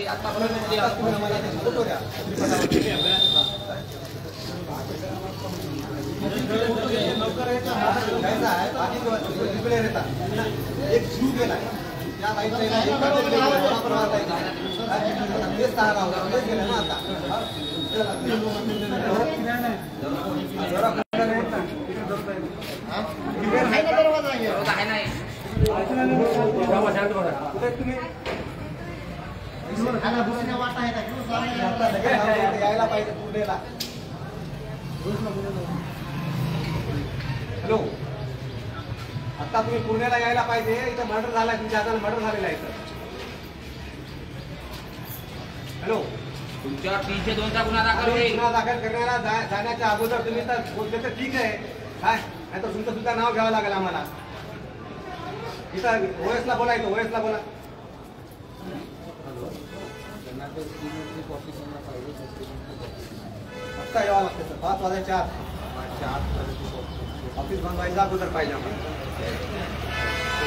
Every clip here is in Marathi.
ते आतापर्यंत फोटो द्या. एक जीव गेला त्या बाईकला तेच गेलं ना आता. यायला पाहिजे पुण्याला. हॅलो, आता तुम्ही पुण्याला यायला पाहिजे. इथं मर्डर झाला, तुमच्या हाताने मर्डर झालेला आहे इथं. हॅलो, तुमच्यावर 302चा गुन्हा दाखल होईल. गुन्हा दाखल करण्याला जाण्याच्या अगोदर तुम्ही तर बोलले तर ठीक आहे काय, नाही तर तुमचं सुद्धा नाव घ्यावं लागेल आम्हाला. इथं ओएसला बोलायचं, ओएसला बोला. आत्ता यावं लागतं सर, 5 वाजायच्या आत ऑफिस बंद व्हायचा अगोदर पाहिजे आम्हाला.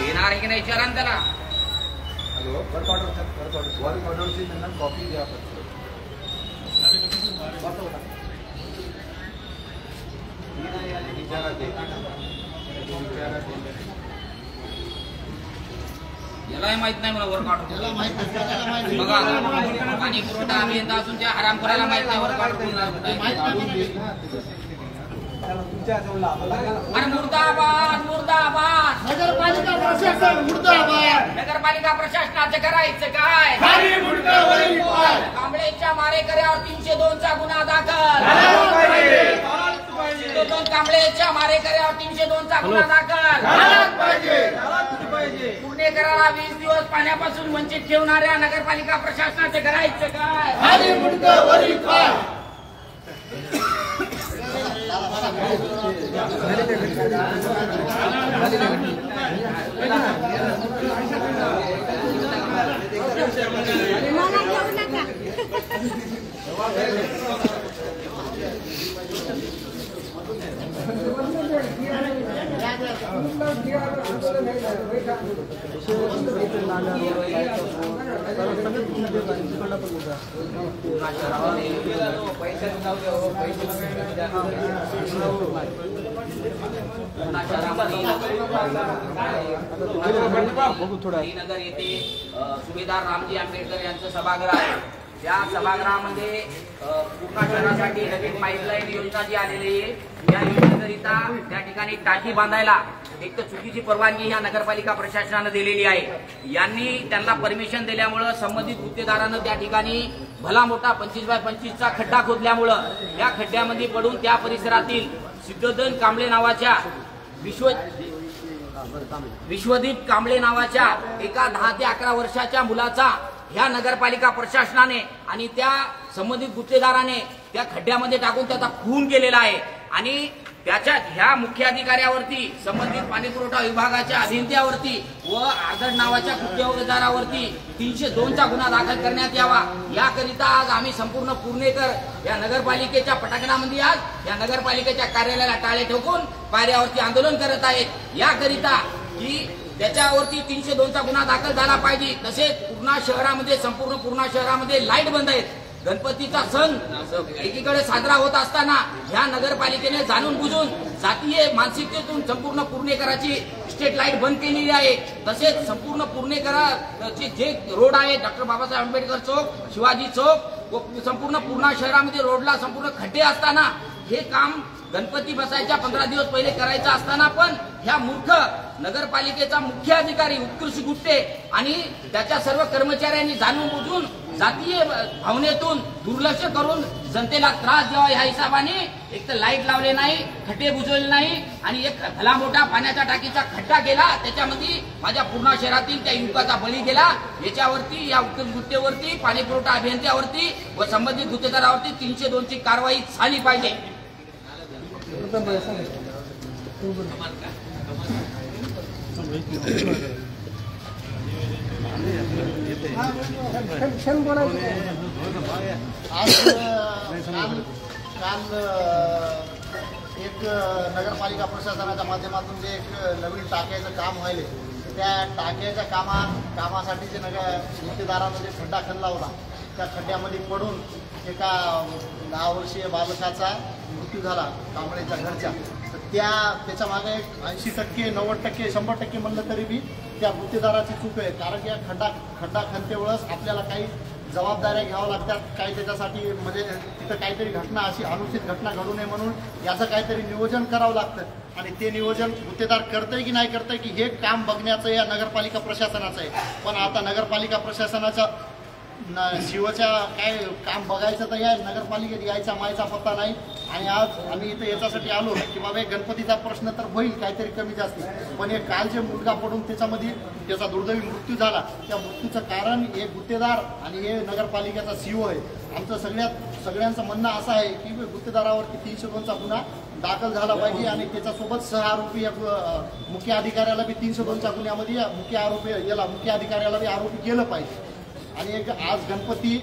येणार आहे की नाही विचारा ना त्याला. हॅलो, वर्क ऑर्डरची त्यांना कॉपी द्या. यालाही माहित नाही मला वर्क ऑर्डर. बघा, पाणी पुरवठा अभियंता असून त्या हरामखोराला माहित नाही वर्क ऑर्डर. अरे मुर्दाबाद, मुर्दाबाद. नगरपालिका प्रशासन मुर्दाबाद. नगरपालिका प्रशासनाचं करायचं काय? कांबळेच्या मारेकऱ्यावर 302चा गुन्हा दाखल. 302 कांबळेच्या मारेकऱ्यावर 302चा गुन्हा दाखल. पुणेकराला 20 दिवस पाण्यापासून वंचित ठेवणाऱ्या नगरपालिका प्रशासनाचं करायचं काय? नगर येथे सुभेदार रामजी आंबेडकर यांचं सभागृह आहे. त्या सभागृहामध्ये पूर्णा शहरासाठी नवीन पाईपलाईन योजना जी आलेली आहे, या योजनेकरिता त्या ठिकाणी टाकी बांधायला एक तर चुकीची परवानगी ह्या नगरपालिका प्रशासनानं दिलेली आहे. यांनी त्यांना परमिशन दिल्यामुळं संबंधित गुत्तेदारानं त्या ठिकाणी भला मोठा 25x25चा खड्डा खोदल्यामुळं या खड्ड्यामध्ये पडून त्या परिसरातील सिद्धोधन कांबळे नावाच्या विश्वदीप कांबळे नावाच्या एका 10 ते 11 वर्षाच्या मुलाचा ह्या नगरपालिका प्रशासनाने आणि त्या संबंधित गुत्तेदाराने त्या खड्ड्यामध्ये टाकून त्याचा खून केलेला आहे. आणि त्याच्या ह्या मुख्याधिकाऱ्यावरती, संबंधित पाणीपुरवठा विभागाच्या अभियंत्यावरती व आदर नावाच्या गुत्तेदारावरती 302चा गुन्हा दाखल करण्यात यावा, याकरिता आज आम्ही संपूर्ण पुणेकर या नगरपालिकेच्या पटांगणामध्ये आज या नगरपालिकेच्या कार्यालयाला टाळे ठोकून पायऱ्यावरती आंदोलन करत आहेत. याकरिता की त्याच्यावरती 302चा गुन्हा दाखल झाला पाहिजे. तसेच पूर्णा शहरामध्ये, संपूर्ण पूर्णा शहरामध्ये लाईट बंद आहेत. गणपतीचा सण एकीकडे साजरा होत असताना ह्या नगरपालिकेने जाणून बुजून जातीय मानसिकतेतून संपूर्ण पुणेकराची स्ट्रीट लाईट बंद केलेली आहे. तसेच संपूर्ण पुणेकराचे जे रोड आहे, डॉक्टर बाबासाहेब आंबेडकर चौक, शिवाजी चौक व संपूर्ण पूर्णा शहरामध्ये रोडला संपूर्ण खड्डे असताना हे काम गणपती बसायच्या 15 दिवस पहिले करायचं असताना पण ह्या मूर्ख नगरपालिकेचा मुख्य अधिकारी उत्कृष्ट गुट्टे आणि त्याच्या सर्व कर्मचाऱ्यांनी जाणून बुजून जातीय भावनेतून दुर्लक्ष करून जनतेला त्रास द्यावा ह्या हिसाबाने एक तर लाईट लावले नाही, खड्डे बुजवले नाही आणि एक भला मोठा पाण्याच्या टाकीचा खड्डा केला. त्याच्यामध्ये माझ्या पूर्णा शहरातील त्या युवकाचा बळी गेला. याच्यावरती, या उत्कृष्ट गुट्टेवरती, पाणीपुरवठा अभियंत्यावरती व संबंधित गुत्तेदारावरती 302ची कारवाई झाली पाहिजे. काल एक नगरपालिका प्रशासनाच्या माध्यमातून जे एक नवीन टाक्याचं काम व्हायले त्या टाक्याच्या कामासाठी जे गुत्तेदारानं जे खड्डा खणला होता त्या खड्ड्यामध्ये पडून एका 10 वर्षीय बालकाचा मृत्यू झाला कांबळेच्या घरच्या. तर त्याच्या मागे 80%, 90%, 100% म्हणलं तरी बी त्या गुत्तेदाराची चूक आहे. कारण की या खड्डा खणते वेळेस आपल्याला काही जबाबदाऱ्या घ्याव्या लागतात. काही त्याच्यासाठी म्हणजे तिथं काहीतरी घटना अशी अनुचित घटना घडू नये म्हणून याचं काहीतरी नियोजन करावं लागतं. आणि ते नियोजन गुत्तेदार करतंय की नाही करतंय की हे काम बघण्याचं या नगरपालिका प्रशासनाचं आहे. पण आता नगरपालिका प्रशासनाचा शिवच्या काय काम बघायचं तर या नगरपालिकेत यायचा मायचा पत्ता नाही. आणि आज आम्ही इथं याच्यासाठी आलो की बाबा गणपतीचा प्रश्न तर होईल काहीतरी कमी जास्ती. पण हे काल जे मुलगा पडून त्याच्यामध्ये त्याचा दुर्दैवी मृत्यू झाला त्या मृत्यूचं कारण हे गुत्तेदार आणि हे नगरपालिकेचा सीओ आहे. आमचं सगळ्यांचं म्हणणं असं आहे की गुत्तेदारावरती 302चा गुन्हा दाखल झाला पाहिजे आणि त्याच्यासोबत सहआरोपी मुख्य अधिकाऱ्याला बी 302च्या गुन्ह्यामध्ये मुख्य अधिकाऱ्याला बी आरोपी केलं पाहिजे. आणि एक आज गणपती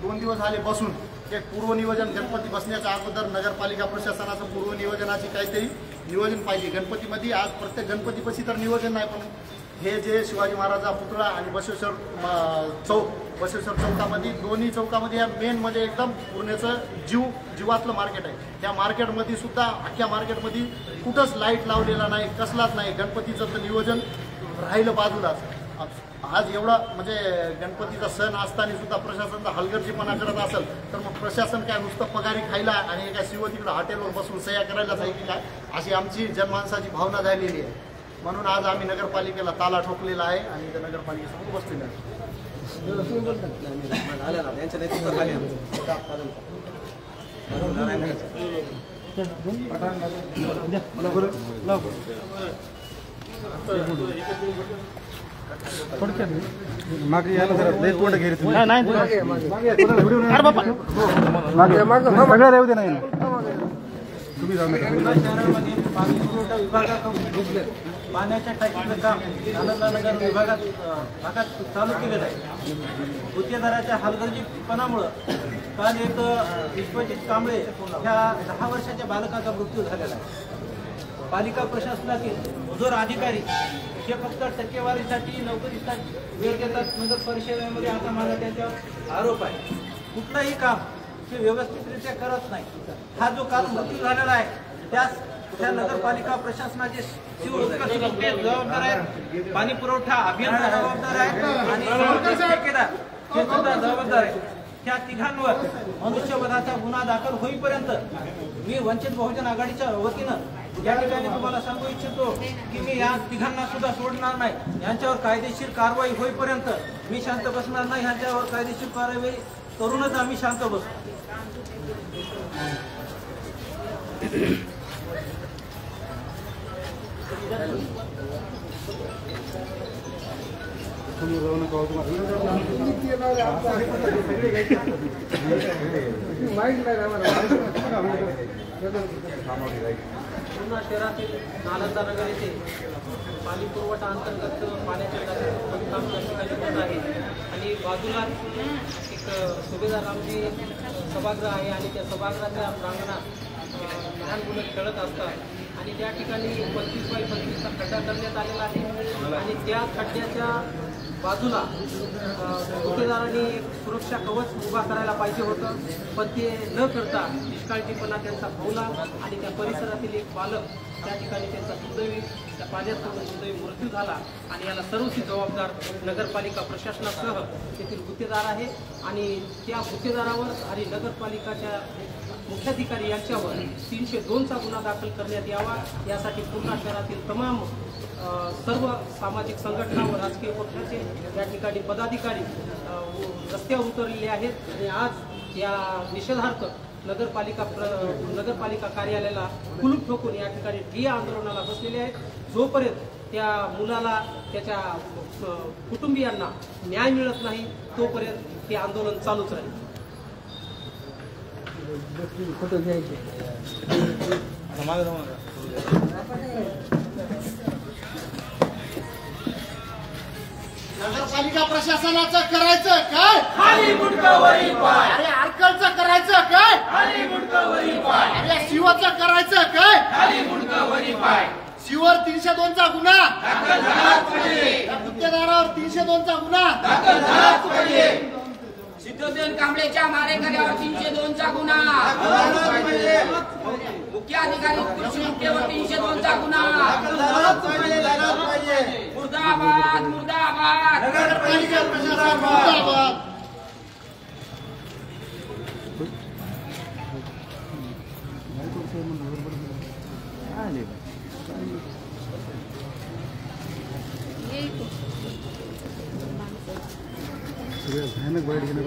2 दिवस झाले बसून एक पूर्वनियोजन गणपती बसण्याच्या अगोदर नगरपालिका प्रशासनाचं पूर्वनियोजनाची काहीतरी नियोजन पाहिजे. गणपतीमध्ये आज प्रत्येक गणपतीपाशी तर नियोजन नाही पण हे जे शिवाजी महाराजा पुतळा आणि बसवेश्वर चौकामध्ये दोन्ही चौकामध्ये या मेन म्हणजे एकदम पूर्णेचं जीवातलं मार्केट आहे. त्या मार्केटमध्ये सुद्धा अख्ख्या मार्केटमध्ये कुठंच लाईट लावलेला नाही कसलाच नाही. गणपतीचं तर नियोजन राहिलं बाजूलाच. आज एवढा म्हणजे गणपतीचा सण असताना सुद्धा प्रशासनाचा हलगर्जीपणा करत असेल तर मग प्रशासन काय नुसतं पगारी खायला आणि एका शिव तिकडं हॉटेलवर बसून सह्या करायला जाईल काय अशी आमची जनमानसाची भावना झालेली आहे. म्हणून आज आम्ही नगरपालिकेला ताला ठोकलेला आहे आणि त्या नगरपालिकेसमोर बसलेलो आहे. मागे यायला जरा लय तोंड घेरी तुम्ही नाही सगळ्या रेव दे नाही तुम्ही जाऊ नका. पाण्याच्या टाकीचं काम नालंदा नगर भागात चालू केलेलं आहे. गुत्तेदाराच्या हलगर्जीपणामुळं काल एक विश्वजित कांबळे ह्या 10 वर्षाच्या बालकाचा मृत्यू झालेला आहे. पालिका प्रशासनातील हुजूर अधिकारी हे फक्त टक्केवारीसाठी नोकरीसाठी वेळ देतात. नगर परिषदेमध्ये आता माझा त्याच्यावर आरोप आहे. कुठलंही काम ते व्यवस्थितरित्या करत नाही. हा जो काल मृत्यू झालेला आहे त्या नगरपालिका प्रशासनाचे जबाबदार आहेत. पाणी पुरवठा अभियंता जबाबदार आहे आणि ठेकेदार हे सुद्धा जबाबदार आहे. त्या तिघांवर मनुष्यवधाचा गुन्हा दाखल होईपर्यंत मी वंचित बहुजन आघाडीच्या वतीनं या ठिकाणी तुम्हाला सांगू इच्छितो की मी या तिघांना सुद्धा सोडणार नाही. यांच्यावर कायदेशीर कारवाई होईपर्यंत मी शांत बसणार नाही. यांच्यावर कायदेशीर कारवाई करूनच आम्ही शांत बसतो. पूर्ण शहरातील नालंदा नगर येथे पाणी पुरवठा अंतर्गत पाण्याच्या टाकीचं काम त्या ठिकाणी होत आहे. आणि बाजूला एक सुभेदार आमची सभागृह आहे आणि त्या सभागृहाच्या प्रांगणात लहान मुलं खेळत असतात आणि त्या ठिकाणी 25x25चा खड्डा करण्यात आलेला आहे. आणि त्या खड्ड्याच्या बाजूला गुत्तेदारांनी एक सुरक्षा कवच उभा करायला पाहिजे होतं. पण ते न करता निष्काळजीपणा त्यांचा भावला आणि त्या परिसरातील एक बालक त्या ठिकाणी त्यांचा त्या पाण्यात पडून दुर्दैवी मृत्यू झाला. आणि याला सर्वस्वी जबाबदार नगरपालिका प्रशासनासह तेथील गुत्तेदार आहे. आणि त्या गुत्तेदारावर आणि नगरपालिकाच्या मुख्याधिकारी यांच्यावर 302चा गुन्हा दाखल करण्यात यावा यासाठी पूर्ण शहरातील तमाम सर्व सामाजिक संघटना व राजकीय पक्षाचे या ठिकाणी पदाधिकारी रस्त्यावर उतरलेले आहेत. आणि आज या निषेधार्थ नगरपालिका कार्यालयाला कुलूप ठोकून या ठिकाणी ठिय्या आंदोलनाला बसलेले आहेत. जोपर्यंत त्या मुलाला त्याच्या कुटुंबियांना न्याय मिळत नाही तोपर्यंत हे आंदोलन चालूच राहील. नगरपालिका प्रशासनाचं करायचं काय खाली मुंडकं वरी पाय. अरे आरकलचं करायचं काय खाली मुंडकं वरी पाय. अरे शिवचं करायचं काय खाली मुंडकं वरी पाय. शिवर 302चा गुन्हा दाखल झालाच पाहिजे. गुत्तेदारावर 302 चा गुन्हा. सिद्धोदन कांबळेच्या मारेकऱ्यावर 302 चा गुन्हा. मुख्य अधिकारी कृषी मुख्यवर 302 चा गुन्हा. मुर्दाबाद मुर्दाबाद. नगरपालिका प्रशासन मुर्दाबाद. भयानक वाईट गेलं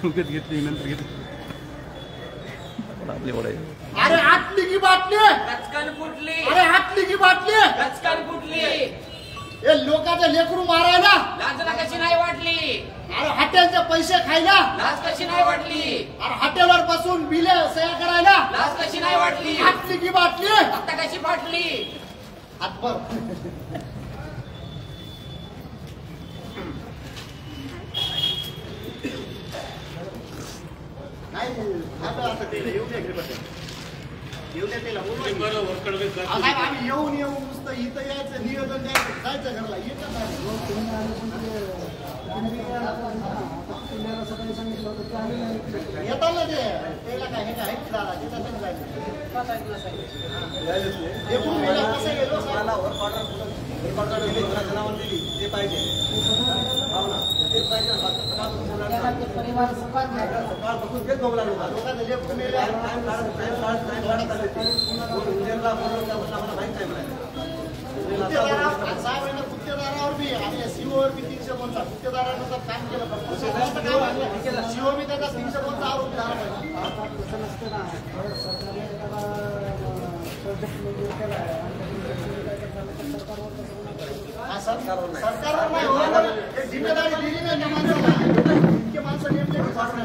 उगत घेतली नंतर घेतली. अरे आटली की बाटली. कचकन फुटली. अरे आटली की बाटली. कचकन फुटली. हे लोकांचे लेकरू मारायला. लाजला कशी नाही वाटली. अरे हॉटेलचे पैसे खायला. लाज कशी नाही वाटली. अरे हॉटेलवर बसून बिले सह्या करायला. लाज कशी नाही वाटली. आटली की बाटली. आता कशी फाटली. हातभर. नाही आता ते येऊ द्या घरी बसा. येऊ द्या त्याला बोलवा. आम्ही येऊन नुसतं इथं यायचं निवेदन द्यायचं जायचं घरला येतं येतात ना ते त्याला काय हे काय झाला तिथं जायचं. कसं गेलो ते पाहिजे गुत्तेदारावर बी आणि सीओवर बी 302 गुत्तेदारानुसार काम केलं. सीओ बी त्याचा 302 आरोप झाला सरकारवर नाही जिम्मेदारी दिली नाही त्या माणसाला. इतके माणसं नेमले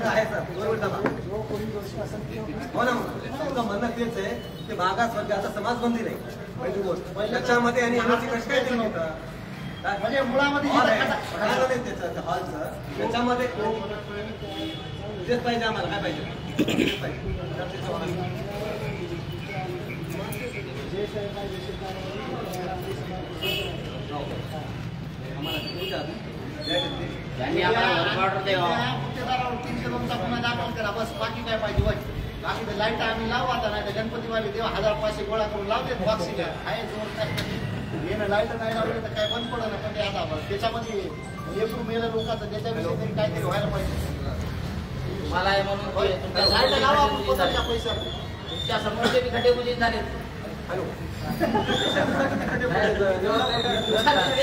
आहे सर. हो ना तुमचं म्हणणं तेच आहे ते मागास वर्ग आता समाज मंदिर आहे. पहिली गोष्ट त्याच्यामध्ये आणि एनर्जी कसं काय दिलं होतं म्हणजे मुळामध्ये त्याचं हॉलचं त्याच्यामध्ये तेच पाहिजे आम्हाला. काय पाहिजे तेच पाहिजे. त्यांनी आम्हाला ऑर्डर द्यावा. गुत्तेदारावर 302 चा गुन्हा दाखल करा बस. बाकी काय पाहिजे वय. बाकी तर लाईट आम्ही लावू आता नाही तर गणपतीवाले देवा 1000-500 गोळा करून लावते बॉक्सिंग आहे जोर काय हे लाईट नाही लावले तर काय बंद पडलं ना. पण ते आता त्याच्यामध्ये लेकरू मेलं लोकांचं त्याच्याविषयी तरी काहीतरी व्हायला पाहिजे. मला हे म्हणून लाईट लावा आपण स्वतःच्या पैशावर. तुमच्या समोरचे बी खड्डे बुजीत झाले.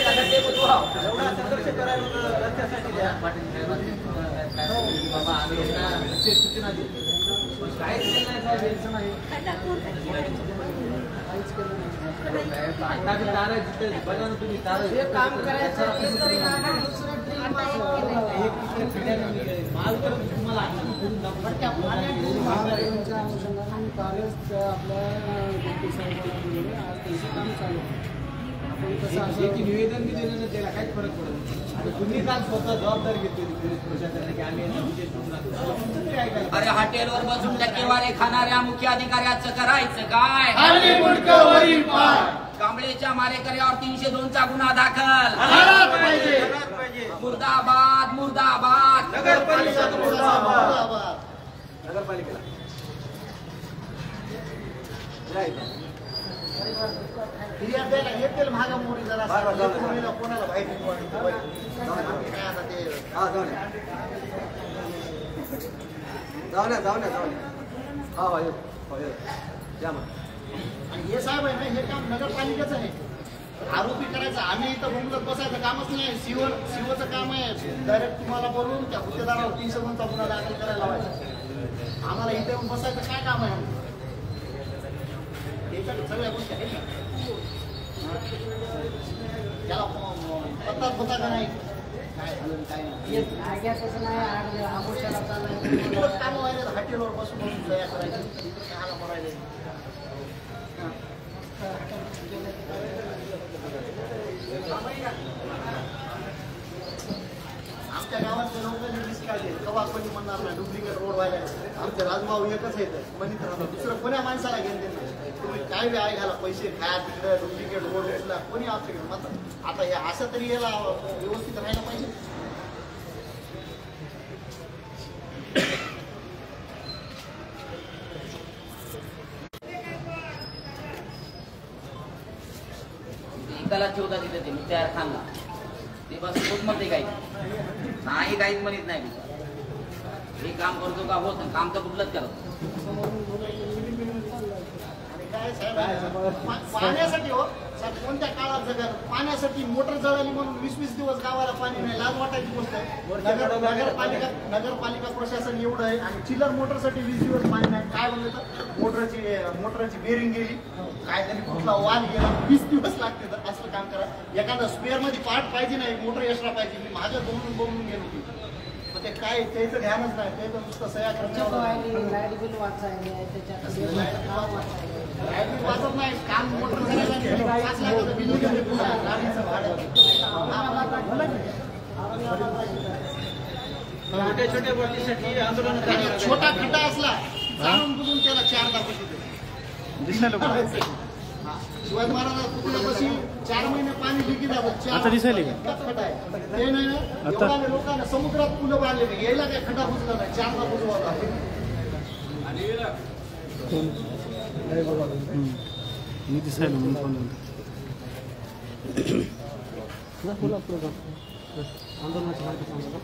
खड्डे बुजवा. काम करायचं निवेदन बी दिलं ना त्याला काहीच फरक पडत नाही. तुम्ही काल स्वतः जबाबदारी घेतली पोलीस प्रशासनाने की आम्ही अरे हॉटेलवर बसून टक्केवारी खाणाऱ्या मुख्य अधिकाऱ्याचं करायचं काय. कांबळेच्या मारेकऱ्यावर 302 चा गुन्हा दाखल. मुर्दाबाद मुर्दाबाद. नगरपालिका फिर्याद द्यायला येतील महागा मोरी जरा कोणाला माहिती जाऊ ना हो आणि हे साहेब आहे ना हे काम नगरपालिकेचं आहे. आरोपी करायचं आम्ही इथं बोंबलत बसायचं कामच नाही. सीओचं काम आहे डायरेक्ट तुम्हाला बोलून त्या गुत्तेदारावर 302 चा गुन्हा दाखल करायला लावायचा. आम्हाला इथे येऊन बसायचं काय काम आहे. त्याच्यात सगळ्या गोष्टी आहेत ना. त्याला पत्ताच होता का नाही काय झालं काय नाही काम व्हायला हॉटेलवर बसून तयार करायचं काहाला करायला. आमच्या गावातले लोक निष्काळजी कवा कोणी म्हणणार नाही डुप्लिकेट रोड व्हायला. आमचे राजभाऊ एकच आहेत म्हणत राहतात. दुसरं कोण्या माणसाला घेऊन देत नाही. तुम्ही काय व्याय घाला, पैसे खाया तिकडे, डुप्लिकेट रोड उचला, कोणी आपल्याकडे मत आता हे असं तरी याला व्यवस्थित राहायला पाहिजे. एकाला ठेवता तिथे ते तयार खानला ते बस होत म्हणते काही नाही, काहीच म्हणत नाही. हे काम करतो का होत, काम तर कुठलंच करत. काय साहेब पाण्यासाठी हो साहेब, कोणत्या काळात जगा पाण्यासाठी मोटर जळाली म्हणून 20-20 दिवस गावाला पाणी नाही, लाज वाटायची गोष्ट आहे. नगरपालिका प्रशासन एवढं आहे आणि चिल्लर मोटरसाठी 20 दिवस पाणी नाही. काय म्हणलं तर मोटरची बेरिंग गेली, काय तरी कुठला वाल गेला, 20 दिवस लागते. तर असं काम करा. एखादा स्पेअर मध्ये पार्ट पाहिजे नाही, मोटर एक्स्ट्रा पाहिजे. मी माझ्या बोलून गेलो की पण ते काय त्याचं ध्यानच नाही, ते तर नुसतं सह्या करण्यावर लाईट बिल वाचायला त्याच्यात वाचत नाही. काम मोटर झालेलं 5 लाखाचं बिल गेले, गाडीचं भाडं छोट्या छोट्या गोष्टीसाठी आंदोलन छोटा खड्डा असला जाणून बुजून त्याला 4 दाखवते. शिवाजी महाराज पुतळ्यापाशी 4 महिने पाणी लिखी जातं. आता दिसायला खड्डा आहे ते नाही ना. एवढ्या लोकांना समुद्रात पुलं बांधले, यायला काय खड्डा बुजला नाही, 4दा बुजवायला. मी दिसायला म्हणून फोन आंदोलनाची माहिती सांगा.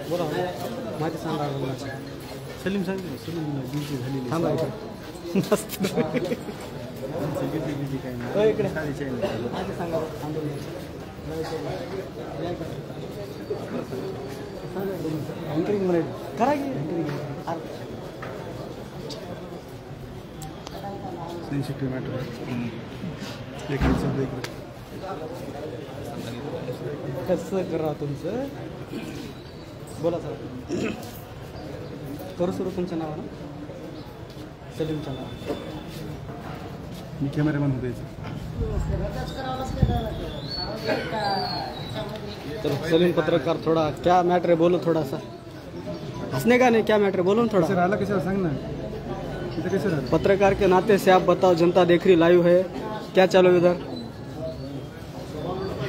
बोला माहिती सांगा आंदोलनाची. सलीम सांगितलं, सलीम ड्युटी झालेली थांबा मस्त बिझी काय नाही इकडे माहिती सांगा आंदोलनाची. करा की सेन्सिटिव्ह मॅटर कसं करा तुमचं. बोला सर. करू सुरू तुमचं नाव ना, सलीमचं नाव. मी कॅमेरामॅन होते. तर सलीम पत्रकार, थोड़ा क्या मैटर है बोलो, थोड़ा सा हंसने का नहीं, क्या मैटर है बोलो थोड़ा. राहिला कशाला सांग ना, इधर कैसे रहा. पत्रकार के नाते से आप बताओ, जनता देख रही लाइव है, क्या चालू इधर.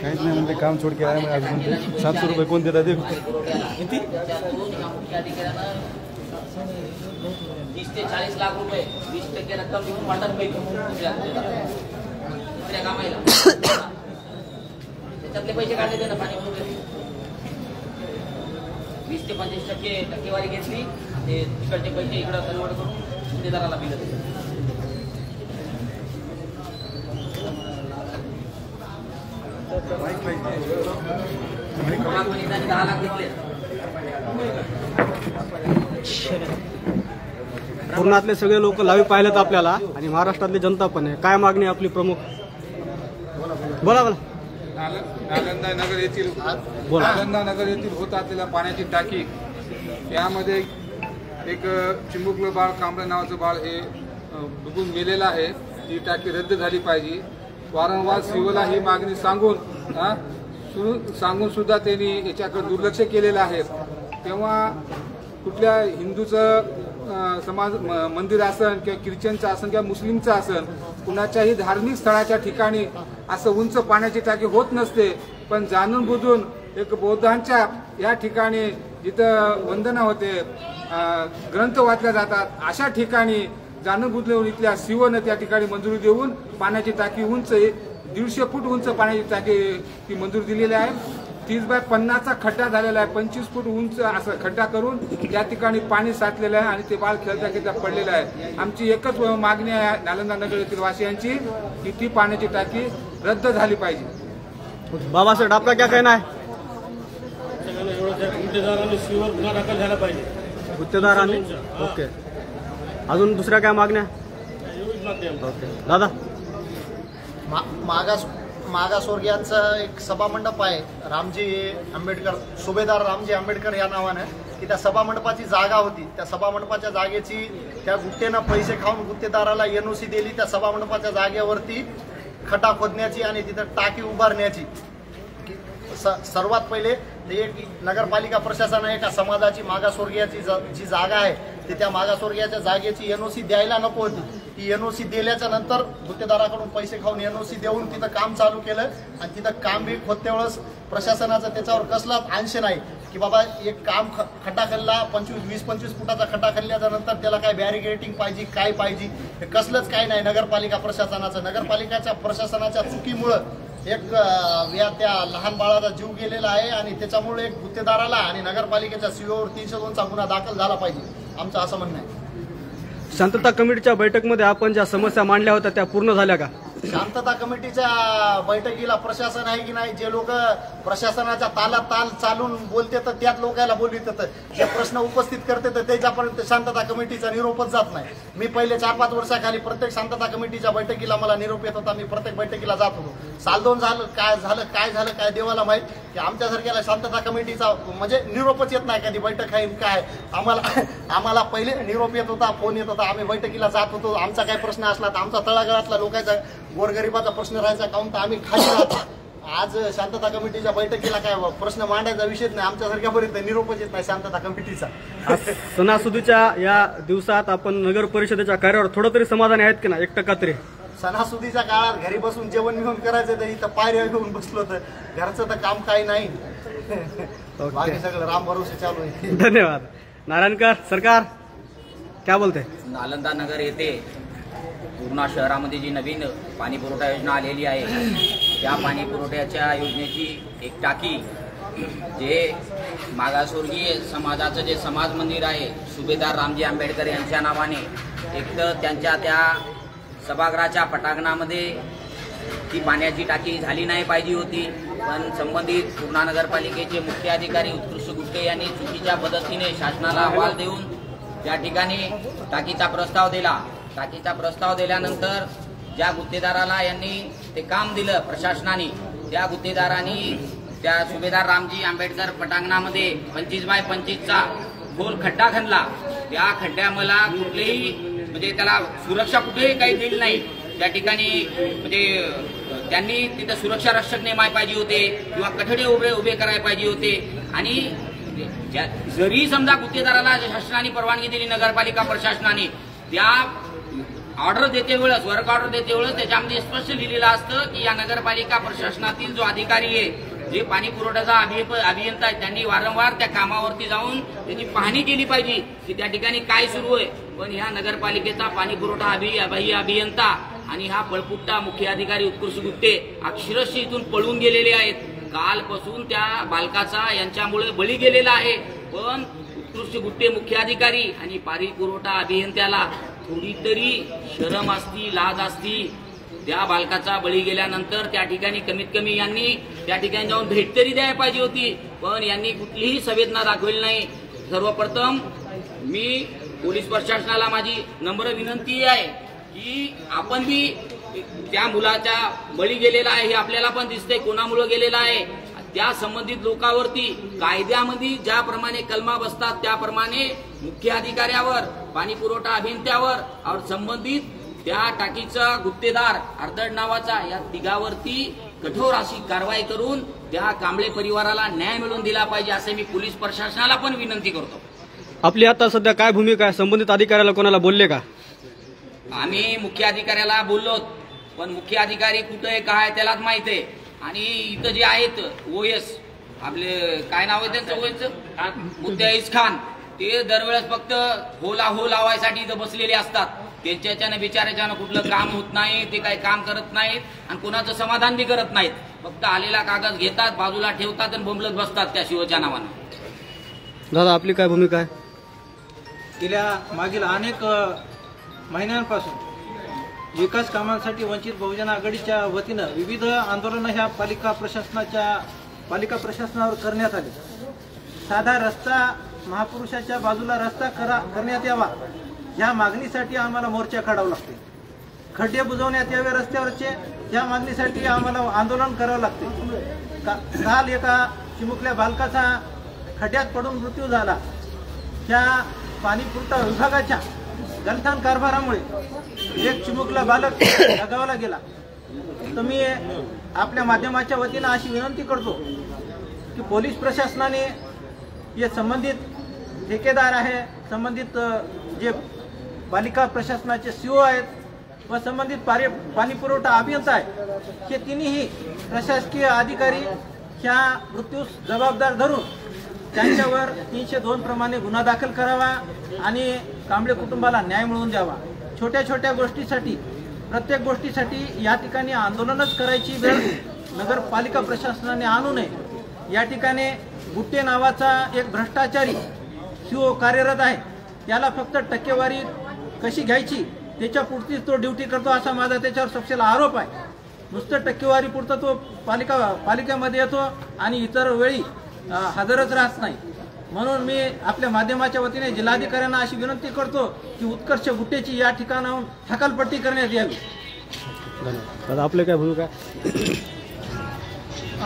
काहीच नाही म्हणते, काम छोड के आया मैं आज म्हणते 700 रुपये कोण देता दे. किती 30 ते 40 लाख रुपये 20% रक्कम देऊन वाटत पैकी दुसऱ्या कामाला त्याच्यातले पैसे काढले ते ना पाणी वगैरे. 20 ते 25% टक्केवारी घेतली, ते तिकडचे पैसे इकडं कन्वर्ट करून गुत्तेदाराला दिले. कंपनीने 10 लाख घेतले. पूर्णातले सगळे लोक लाईव्ह पाहिलेत आपल्याला आणि महाराष्ट्रातली जनता पण आहे. काय मागणी आपली प्रमुख. बोला बोला. नालंदा नगर येथील होत असलेल्या पाण्याची टाकी, यामध्ये एक चिमुकलं बाळ, कांबळे नावाचं बाळ हे डुबून मेलेलं आहे. ती टाकी रद्द झाली पाहिजे. वारंवार सिओला ही मागणी सांगून सुद्धा त्यांनी याच्याकडे दुर्लक्ष केलेलं आहे. तेव्हा कुठल्या हिंदूचं समाज मंदिर असन किंवा ख्रिश्चनचं असन किंवा मुस्लिमचं असन, कुणाच्याही धार्मिक स्थळाच्या ठिकाणी असं उंच पाण्याची टाकी होत नसते. पण जाणून बुजून एक बौद्धांच्या या ठिकाणी जिथं वंदना होते, ग्रंथ वाचल्या जातात, अशा ठिकाणी जाणून बुजून इथल्या सिओनं त्या ठिकाणी मंजुरी देऊन पाण्याची टाकी उंच 150 फूट उंच पाण्याची टाकी ती मंजूर दिलेली आहे. 30x50चा खड्डा झालेला आहे. 25 फूट उंच असा खड्डा करून त्या ठिकाणी पाणी साचलेलं आहे आणि ते बाळ खेळता पडलेलं आहे. आमची एकच मागणी आहे नालंदा नगर येथील वासियांची की ती पाण्याची टाकी रद्द झाली पाहिजे. बाबासाहेब आपका क्या कहना है. गुत्तेदारांनी सीवर गुन्हा दाखल झाला पाहिजे. गुत्तेदारांनी ओके. अजून दुसऱ्या काय मागण्या. ओके दादा. मागासवर्गीयांचा एक सभामंडप आहे, रामजी आंबेडकर, सुभेदार रामजी आंबेडकर या नावानं, की त्या सभामंडपाची जागा होती. त्या सभामंडपाच्या जागेची त्या गुत्तेनं पैसे खाऊन गुत्तेदाराला NOC दिली. त्या सभामंडपाच्या जागेवरती खड्डा खोदण्याची आणि तिथं टाकी उभारण्याची. सर्वात पहिले ते एक नगरपालिका प्रशासनाने एका समाजाची मागासवर्गीयाची जी जागा आहे ते त्या मागासवर्गीयाच्या जागेची NOC द्यायला नको होती. ती NOC दिल्याच्या नंतर गुत्तेदाराकडून पैसे खाऊन NOC देऊन तिथं काम चालू केलं आणि तिथं काम बी होते वेळेस प्रशासनाचा त्याच्यावर कसलाच अंश नाही की बाबा एक काम खड्डा खणला 20-25 फुटाचा खड्डा खणल्याच्या नंतर त्याला काय बॅरिगेटिंग पाहिजे काय पाहिजे हे कसलंच काय नाही. नगरपालिका प्रशासनाच्या प्रशासनाच्या चुकीमुळं एक त्या लहान बाळाचा जीव गेलेला आहे आणि त्याच्यामुळे एक गुत्तेदाराला आणि नगरपालिकेच्या CEO वर 302चा गुन्हा दाखल झाला पाहिजे, आमचं असं म्हणणं आहे. शांतता कमिटीच्या बैठकमध्ये आपण ज्या समस्या मांडल्या होत्या त्या पूर्ण झाल्या का? शांतता कमिटीच्या बैठकीला प्रशासन आहे की नाही, जे लोक प्रशासनाच्या ताल चालून बोलते तर त्याच लोकांना बोलवितात, जे प्रश्न उपस्थित करते तर त्याच्यापर्यंत शांतता कमिटीचा निरोपच जात नाही. मी पहिले 4-5 वर्षाखाली प्रत्येक शांतता कमिटीच्या बैठकीला मला निरोप येत होता, मी प्रत्येक बैठकीला जात होतो. साल 2 झालं काय देवाला माहित की आमच्यासारख्याला शांतता कमिटीचा म्हणजे निरोपच येत नाही. कधी बैठक आहे काय आम्हाला पहिले निरोप येत होता, फोन येत होता, आम्ही बैठकीला जात होतो. आमचा काय प्रश्न असला तर आमचा तळागाळातला लोकांचा गोरगरिबाचा प्रश्न राहायचा काऊन तर आम्ही खाली राहतो. आज शांतता कमिटीच्या बैठकीला काय प्रश्न मांडायचा विषयच नाही, आमच्यासारख्यापर्यंत निरोपच येत नाही शांतता कमिटीचा. सणासुदीच्या या दिवसात आपण नगर परिषदेच्या कार्यावर थोडं तरी समाधानी आहेत की ना? 1% तरी? सणासुदीच्या काळात घरी बसून जेवण घेऊन करायचं तर इथं पायऱ्या घेऊन बसलो तर घरचं तर काम काही नाही. बाकी सगळं राम भरोसे चालू आहे. धन्यवाद. नारायणकर सरकार क्या बोलते? नालंदा नगर येथे पूर्णा शहरामध्ये जी नवीन पाणी पुरवठा योजना आलेली आहे त्या पाणी पुरवठ्याच्या योजनेची एक टाकी जे मागासवर्गीय समाजाचं जे समाज मंदिर आहे सुभेदार रामजी आंबेडकर यांच्या नावाने, एक तर त्यांच्या त्या सभागृहाच्या पटांगणामध्ये ती पाण्याची टाकी झाली नाही पाहिजे होती, पण संबंधित पूर्णा नगरपालिकेचे मुख्य अधिकारी उत्कृष्ट गुट्टे यांनी चुकीच्या पद्धतीने शासनाला अहवाल देऊन त्या ठिकाणी टाकीचा प्रस्ताव दिला. टाकीचा प्रस्ताव दिल्यानंतर ज्या गुत्तेदाराला यांनी ते काम दिलं प्रशासनाने, त्या गुत्तेदारांनी त्या सुभेदार रामजी आंबेडकर पटांगणामध्ये 25x25चा खोल खड्डा खणला. त्या खड्ड्याला कुठलेही म्हणजे त्याला सुरक्षा कुठेही काही दिली नाही. त्या ठिकाणी म्हणजे त्यांनी तिथं सुरक्षा रक्षक नेमाय पाहिजे होते किंवा कठडे उभे करायला पाहिजे होते. आणि जरी समजा गुत्तेदाराला शासनाने परवानगी दिली नगरपालिका प्रशासनाने, त्या ऑर्डर देते वेळेस वर्क ऑर्डर देते वेळेस त्याच्यामध्ये स्पष्ट लिहिलेलं असतं की या नगरपालिका प्रशासनातील जो अधिकारी आहे, जे पाणी पुरवठ्याचा अभियंता आहे, त्यांनी वारंवार त्या कामावरती जाऊन त्याची पाहणी केली पाहिजे की त्या ठिकाणी काय सुरू आहे. पण ह्या नगरपालिकेचा पाणी पुरवठा अभियंता आणि हा पळपुट्टा मुख्य अधिकारी उत्कृष्ट गुट्टे अक्षरशः इथून पळून गेलेले आहेत. कालपासून त्या बालकाचा यांच्यामुळे बळी गेलेला आहे. पण उत्कृष्ट गुट्टे मुख्य अधिकारी आणि पाणी पुरवठा अभियंत्याला थोडी तरी शरम असती, लाज असती. त्या बालकाचा बळी गेल्यानंतर त्या ठिकाणी कमीत कमी यांनी त्या ठिकाणी जाऊन भेट तरी द्यायला पाहिजे होती, पण यांनी कुठलीही संवेदना दाखवली नाही. सर्वप्रथम मी पोलीस प्रशासनाला माझी नम्र विनंती आहे की आपण बी त्या मुलाचा बळी गेलेला आहे हे आपल्याला पण दिसतंय कोणामुळे गेलेला आहे. त्या संबंधित लोकांवरती कायद्यामध्ये ज्याप्रमाणे कलमा बसतात त्याप्रमाणे मुख्य अधिकाऱ्यावर, पाणी पुरवठा अभियंत्यावर और संबंधित त्या टाकीचा गुत्तेदार अर्धड नावाचा या तिघावरती कठोर अशी कारवाई करून त्या कांबळे परिवाराला न्याय मिळवून दिला पाहिजे असे मी पोलीस प्रशासनाला पण विनंती करतो. आपली आता सध्या काय भूमिका आहे? संबंधित अधिकाऱ्याला कोणाला बोलले का? आम्ही मुख्य अधिकाऱ्याला बोललो, पण मुख्य अधिकारी कुठे आहे काय त्यालाच माहित आहे. आणि इथं जे आहेत OS आपले काय नाव आहे त्यांचं OS मुत्ताईज खान, ते दरवेळेस फक्त हो लावायसाठी इथं बसलेले असतात. त्यांच्याच्यानं बिचाराच्यानं कुठलं काम होत नाही, ते काही काम करत नाहीत आणि कोणाचं समाधान बी करत नाहीत. फक्त आलेला कागद घेतात, बाजूला ठेवतात आणि बोंबलत बसतात त्या शिवच्या नावानं. दादा आपली काय भूमिका आहे? गेल्या मागील अनेक महिन्यांपासून विकास कामांसाठी वंचित बहुजन आघाडीच्या वतीनं विविध आंदोलनं ह्या पालिका प्रशासनावर करण्यात आली. साधा रस्ता, महापुरुषाच्या बाजूला रस्ता करण्यात यावा या मागणीसाठी आम्हाला मोर्चा काढावा लागते. खड्डे बुजवण्यात यावे रस्त्यावरचे या मागणीसाठी आम्हाला आंदोलन करावं लागते. काल एका चिमुकल्या बालकाचा खड्ड्यात पडून मृत्यू झाला. त्या पाणी पुरवठा विभागाच्या गलथान कारभारामुळे एक चिमुकला बालक जगावला गेला. तर मी आपल्या माध्यमाच्या वतीनं अशी विनंती करतो की पोलीस प्रशासनाने जे संबंधित ठेकेदार आहे, संबंधित जे पालिका प्रशासनाचे सीओ आहेत व संबंधित पाणी पुरवठा अभियंता आहे, हे तिन्ही प्रशासकीय अधिकारी ह्या मृत्यूस जबाबदार धरून त्यांच्यावर 302 प्रमाणे गुन्हा दाखल करावा आणि कांबळे कुटुंबाला न्याय मिळवून द्यावा. छोट्या छोट्या गोष्टीसाठी, प्रत्येक गोष्टीसाठी या ठिकाणी आंदोलनच करायची वेळ नगरपालिका प्रशासनाने आणू नये. या ठिकाणी गुट्टे नावाचा एक भ्रष्टाचारी सीओ कार्यरत आहे. त्याला फक्त टक्केवारी कशी घ्यायची त्याच्या पुरतीच तो ड्युटी करतो असा माझा त्याच्यावर सपशेल आरोप आहे. नुसतं टक्केवारी पुरतं तो पालिकेमध्ये येतो आणि इतर वेळी हजरच राहत नाही. म्हणून मी आपल्या माध्यमाच्या वतीने जिल्हाधिकाऱ्यांना अशी विनंती करतो की उत्कर्ष गुट्टेची या ठिकाणाहून हकालपट्टी करण्यात यावी. धन्यवाद. आपले काय भूमिका?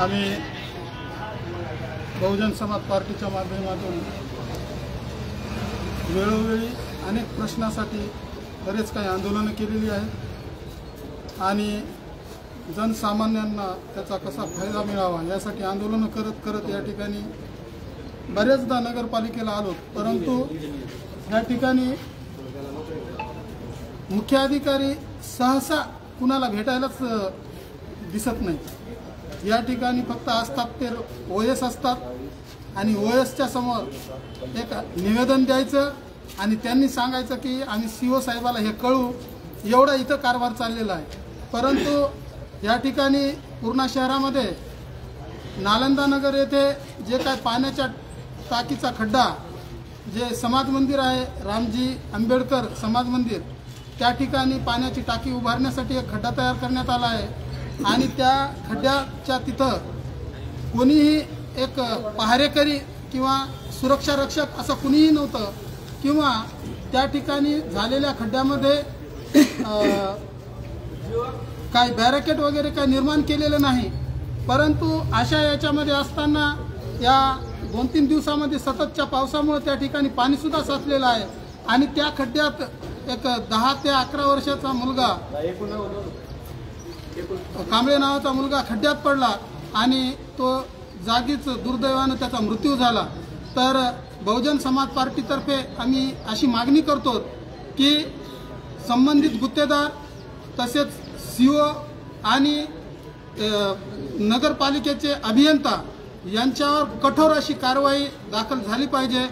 आम्ही बहुजन समाज पार्टीच्या माध्यमातून वेळोवेळी अनेक प्रश्नासाठी बरेच काही आंदोलनं केलेली आहेत आणि जनसामान्यांना त्याचा कसा फायदा मिळावा यासाठी आंदोलनं करत करत या ठिकाणी बरेचदा नगरपालिकेला आलो, परंतु या ठिकाणी मुख्य अधिकारी सहसा कुणाला भेटायलाच दिसत नाही. या ठिकाणी फक्त असतात ते OS असतात आणि OSच्या समोर एक निवेदन द्यायचं आणि त्यांनी सांगायचं की आम्ही CO साहेबाला हे कळू, एवढा इथं कारभार चाललेला आहे. परंतु या ठिकाणी पूर्णा शहरामध्ये नालंदा नगर येथे जे काय पाण्याच्या टाकीचा खड्डा, जे समाज मंदिर आहे रामजी आंबेडकर समाज मंदिर, त्या ठिकाणी पाण्याची टाकी उभारण्यासाठी एक खड्डा तयार करण्यात आला आहे आणि त्या खड्ड्याच्या तिथं कोणीही एक पहारेकरी किंवा सुरक्षा रक्षक असं कुणीही नव्हतं किंवा त्या ठिकाणी झालेल्या खड्ड्यामध्ये काय बॅरिकेड वगैरे काय निर्माण केलेलं नाही. परंतु अशा याच्यामध्ये असताना या 2-3 दिवसामध्ये सततच्या पावसामुळे त्या ठिकाणी पाणीसुद्धा साचलेलं आहे आणि त्या खड्ड्यात एक 10 ते 11 वर्षाचा मुलगा, कांबळे नावाचा मुलगा खड्ड्यात पडला आणि तो जागीच दुर्दैवानं त्याचा मृत्यू झाला. तर बहुजन समाज पार्टीतर्फे आम्ही अशी मागणी करतो की संबंधित गुत्तेदार तसेच CO आणि नगरपालिकेचे अभियंता यांच्यावर कठोर अशी कारवाई दाखल झाली पाहिजे,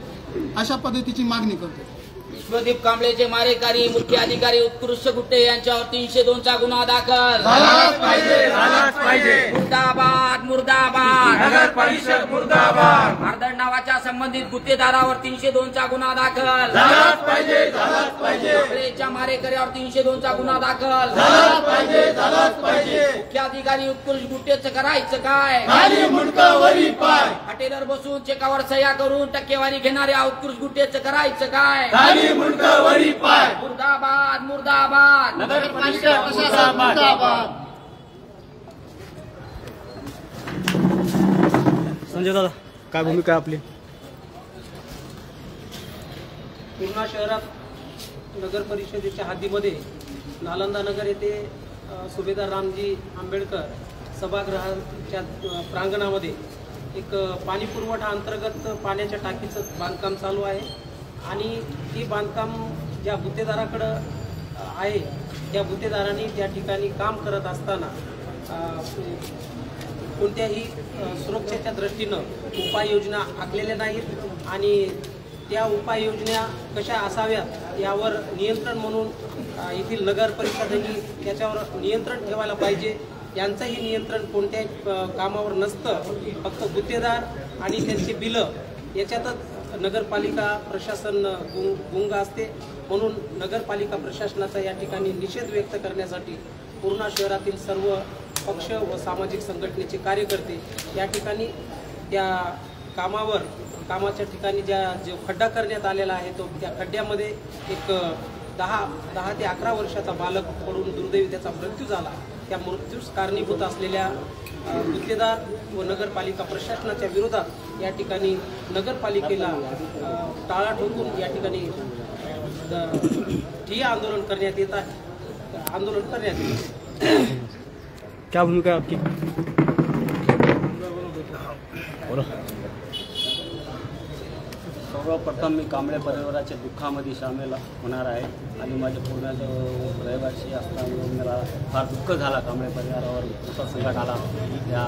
अशा पद्धतीची मागणी करतो. विश्वदीप कांबळेचे मारेकरी मुख्य अधिकारी उत्कृष्ट गुट्टे यांच्यावर 302चा गुन्हा दाखल झालाच पाहिजे. मुर्दाबाद मुर्दाबाद. नगर परिषद मुर्दाबाद. भारदड नावाच्या संबंधित गुत्तेदारावर 302चा गुन्हा दाखल झालाच पाहिजे. कांबळेच्या मारेकऱ्यावर 302चा गुन्हा दाखल झालाच पाहिजे. मुख्य अधिकारी उत्कृष्ट गुट्टेचं करायचं काय? खाली मुंडका वरी पाय. हॉटेलवर बसून चेकावर सह्या करून टक्केवारी घेणाऱ्या उत्कृष्ट गुट्टेचं करायचं काय? खाली मुंडका वरी पाय. मुर्दाबाद मुर्दाबाद. नगरपालिका प्रशासन मुर्दाबाद. संजय दादा, काय भूमिका आपली? पूर्णा शहरात नगर परिषदेच्या हद्दीमध्ये नालंदा नगर येथे सुभेदार रामजी आंबेडकर सभागृहाच्या प्रांगणामध्ये एक पाणी पुरवठा अंतर्गत पाण्याच्या टाकीचं बांधकाम चालू आहे आणि ही बांधकाम ज्या गुत्तेदाराकडं आहे त्या गुत्तेदारांनी त्या ठिकाणी काम करत असताना कोणत्याही सुरक्षेच्या दृष्टीनं उपाययोजना आखलेल्या नाहीत आणि त्या उपाययोजना कशा असाव्यात यावर नियंत्रण म्हणून येथील नगर परिषदेने त्याच्यावर नियंत्रण ठेवायला पाहिजे. यांचंही नियंत्रण कोणत्याही कामावर नसतं, फक्त गुत्तेदार आणि त्यांची बिलं याच्यातच नगरपालिका प्रशासन गुंग असते. म्हणून नगरपालिका प्रशासनाचा या ठिकाणी निषेध व्यक्त करण्यासाठी पूर्णा शहरातील सर्व पक्ष व सामाजिक संघटनेचे कार्यकर्ते या ठिकाणी त्या कामाच्या ठिकाणी जो खड्डा करण्यात आलेला आहे तो त्या खड्ड्यामध्ये एक 10 ते 11 वर्षाचा बालक पडून दुर्दैवी त्याचा मृत्यू झाला. त्या मृत्यूस कारणीभूत असलेल्या गुत्तेदार व नगरपालिका प्रशासनाच्या विरोधात या ठिकाणी नगरपालिकेला टाळा ठोकून या ठिकाणी ठिय्या आंदोलन करण्यात येत. क्या भूमिका है आपकी? बोलो. सर्वप्रथम मी कांबळे परिवाराच्या दुःखामध्ये सामील होणार आहे आणि माझ्या पूर्ण रहिवासी असताना मला फार दुःख झाला कांबळे परिवारावर खूप संकट आला या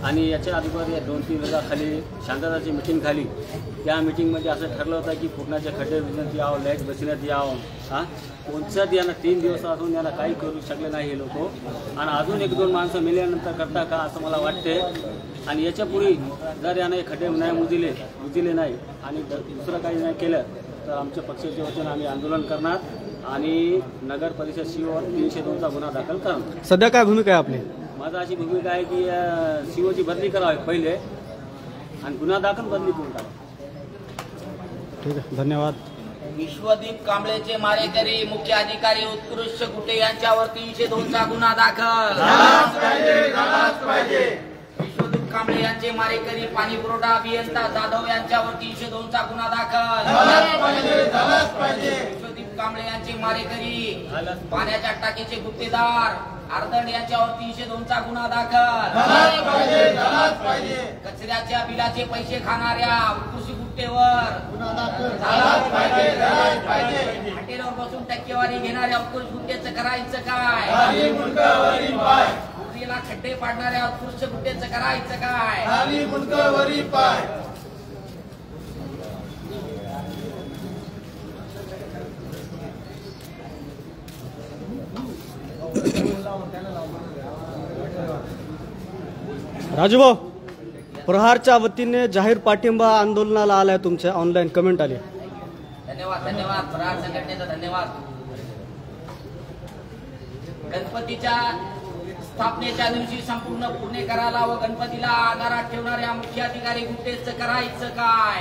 आणि याच्या अगोदर 2-3 वर्षाखाली शांतताची मीटिंग झाली. त्या मीटिंगमध्ये असं ठरलं होतं की पूर्णाचे खड्डे बुजण्यात यावं, लाईट बसण्यात यावं. कोणत्याच यांना 3 दिवस असून यांना काही करू शकले नाही हे लोक आणि अजून 1-2 माणसं मेल्यानंतर करता का असं मला वाटते. आणि याच्यापुढे जर याने खड्डे नाही मुजले नाही आणि दुसरं काही नाही केलं तर आमच्या पक्षाच्या वतीनं आम्ही आंदोलन करणार आणि नगर परिषद सीओवर 302चा गुन्हा दाखल करणार. सध्या काय भूमिका आहे आपली? माझी अशी भूमिका आहे की सीओची बदली करावी पहिले आणि गुन्हा दाखल बदली करून टाका. ठीक आहे, धन्यवाद. विश्वदीप कांबळेचे मारेकरी मुख्य अधिकारी उत्कृष्ट गुटे यांच्यावर 302चा गुन्हा दाखल. विश्वदीप कांबळे यांचे मारेकरी पाणी पुरवठा अभियंता जाधव यांच्यावर 302चा गुन्हा दाखल. विश्वदीप कांबळे यांचे मारेकरी पाण्याच्या टाकीचे गुत्तेदार अर्दंड यांच्यावर 302चा गुन्हा दाखल. कचऱ्याच्या बिलाचे पैसे खाणाऱ्या उत्कृष्ट गुट्टेवर हॉटेलवर बसून टक्केवारी घेणाऱ्या उत्कृष्ट गुट्टेचं करायचं काय? पुरीला खड्डे पाडणाऱ्या उत्कृष्ट गुट्टेचं करायचं काय? राजूभाऊ, प्रहारच्या वतीने जाहीर पाठिंबा आंदोलनाला आलाय. तुमच्या ऑनलाईन कमेंट आली. धन्यवाद धन्यवाद. प्रहार संघटनेचा धन्यवाद. गणपतीच्या स्थापनेच्या दिवशी संपूर्ण पुणेकराला व गणपतीला आधारात ठेवणाऱ्या मुख्य अधिकारी गुट्टेचं करायचं काय?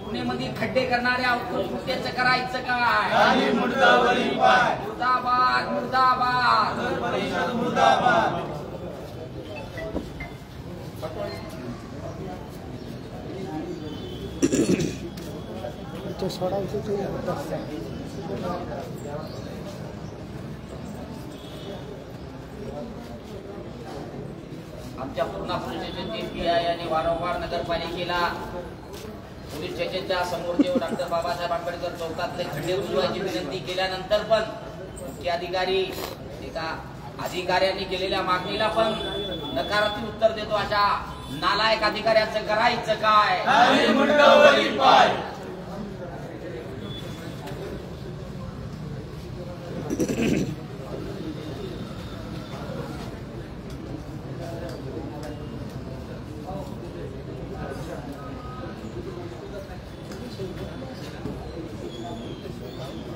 पुणेमध्ये खड्डे करणाऱ्या उत्कृष्ट गुट्टेचं करायचं काय? मुर्दाबाद मुर्दाबाद. आमच्या पूर्णा पोलीस स्टेशनचे PI यांनी वारंवार नगरपालिकेला पोलीस स्टेशनच्या समोरचे डॉक्टर बाबासाहेब आंबेडकर चौकातले खड्डे बुजवायची विनंती केल्यानंतर पण मुख्य अधिकारी एका अधिकाऱ्यांनी केलेल्या मागणीला पण नकारात्मक उत्तर देतो. अशा नालायक अधिकाऱ्याचं करायचं काय?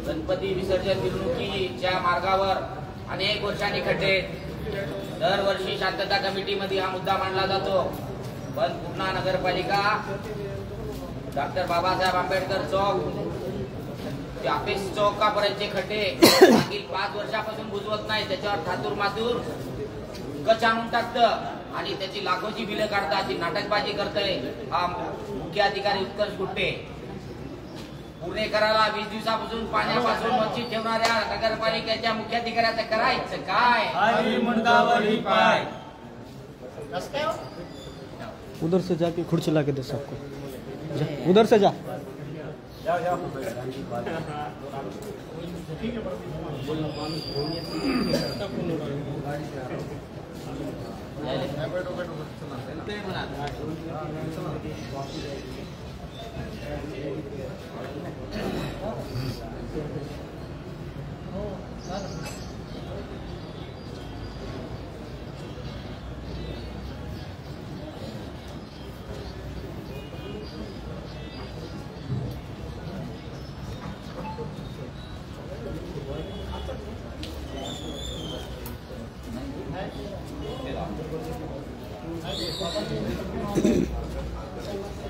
गणपती विसर्जन मिरवणुकीच्या मार्गावर अनेक वर्षांनी खड्डे. दरवर्षी शांतता कमिटीमध्ये हा मुद्दा मांडला जातो, पण पूर्णा नगरपालिका डॉक्टर बाबासाहेब आंबेडकर चौक ते ऑफिस चौकापर्यंतचे खड्डे मागील 5 वर्षापासून बुजवत नाही. त्याच्यावर थातूर मातूर गच आणून टाकतं आणि त्याची लाखोची बिलं काढतात. ती नाटकबाजी करतय हा मुख्य अधिकारी उत्कर्ष गुट्टे. पुणेकराला 20 दिवसापासून पाण्यापासून वंचित ठेवणाऱ्या नगरपालिकेच्या मुख्य अधिकाऱ्याचं करायचं काय? उधर से जाके खुर्ची ला के दे सबको. उधर से जा.